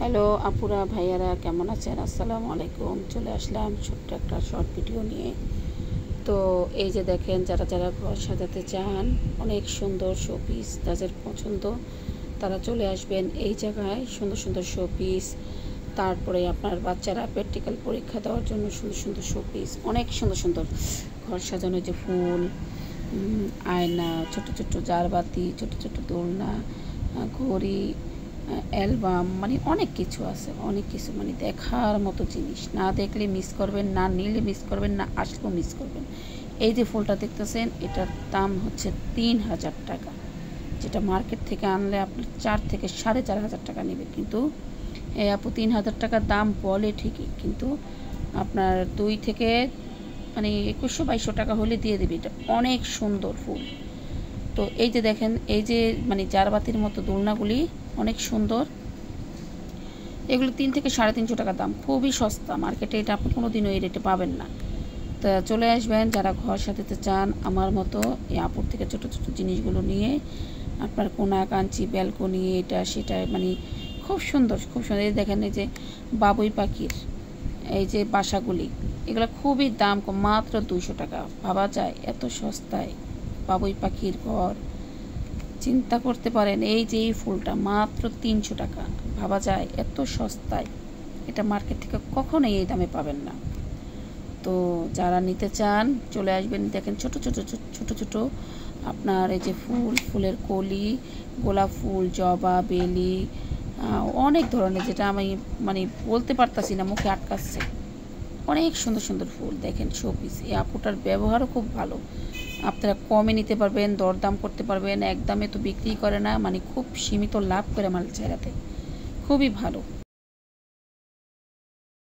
Hello আপুরা ভাইয়ারা, কেমন আছেন? আসসালামু আলাইকুম। চলে আসলাম ছোট্ট একটা শর্ট ভিডিও নিয়ে। তো এই যে দেখেন, যারা যারা ঘর সাজাতে চান, অনেক সুন্দর শোপিস যাদের পছন্দ তারা চলে আসবেন এই জায়গায়। সুন্দর সুন্দর শোপিস, তারপরে আপনার বাচ্চারা প্র্যাকটিক্যাল পরীক্ষা দেওয়ার জন্য সুন্দর সুন্দর শোপিস, অনেক সুন্দর সুন্দর ঘর সাজানোর যে ফুল, আয়না, ছোট ছোট জারবাতি, ছোট ছোট দোলনা, ঘড়ি, অ্যালবাম, মানে অনেক কিছু আছে, অনেক কিছু, মানে দেখার মতো জিনিস। না দেখলে মিস করবেন, না নিলে মিস করবেন, না আসলেও মিস করবেন। এই যে ফুলটা দেখতেছেন, এটার দাম হচ্ছে ৩,০০০ টাকা, যেটা মার্কেট থেকে আনলে আপনার ৪ থেকে ৪,৫০০ টাকা নেবে। কিন্তু এই আপু ৩,০০০ টাকার দাম বলে ঠিকই, কিন্তু আপনার ২ থেকে মানে ২১০০-২২০০ টাকা হলে দিয়ে দেবে। এটা অনেক সুন্দর ফুল। তো এই যে দেখেন, এই যে মানে জারবাতির মতো দোলনাগুলি অনেক সুন্দর। এগুলো ৩ থেকে ৩৫০ টাকা দাম, খুবই সস্তা। মার্কেটে এটা আপনি কোনো দিনও এই রেটে পাবেন না। তা চলে আসবেন যারা ঘর সাজাতে চান আমার মতো, এই আপুর থেকে ছোটো ছোটো জিনিসগুলো নিয়ে আপনার কোনা কাঞ্চি, ব্যালকনি, এটা সেটা, মানে খুব সুন্দর খুব সুন্দর। এই দেখেন, এই যে বাবুই পাখির এই যে বাসাগুলি, এগুলো খুবই দাম কম, মাত্র ২০০ টাকা। ভাবা যায় এত সস্তায় বাবুই পাখির ঘর? চিন্তা করতে পারেন, এই যে এই ফুলটা মাত্র ৩০০ টাকা। ভাবা যায় এত সস্তায়? এটা মার্কেট থেকে কখনোই এই দামে পাবেন না। তো যারা নিতে চান চলে আসবেন। দেখেন ছোট ছোট ছোট ছোট আপনার এই যে ফুল, ফুলের কলি, গোলাপ ফুল, জবা, বেলি, অনেক ধরনের, যেটা আমি মানে বলতে পারতাছি না, মুখে আটকাচ্ছে। অনেক সুন্দর সুন্দর ফুল দেখেন, শোপিস। এই আপুটার ব্যবহারও খুব ভালো। আপনারা কমে নিতে পারবেন, দরদাম করতে পারবেন। একদমে তো বিক্রি করে না, মানে খুব সীমিত লাভ করে মাল চাইরাতে, খুবই ভালো।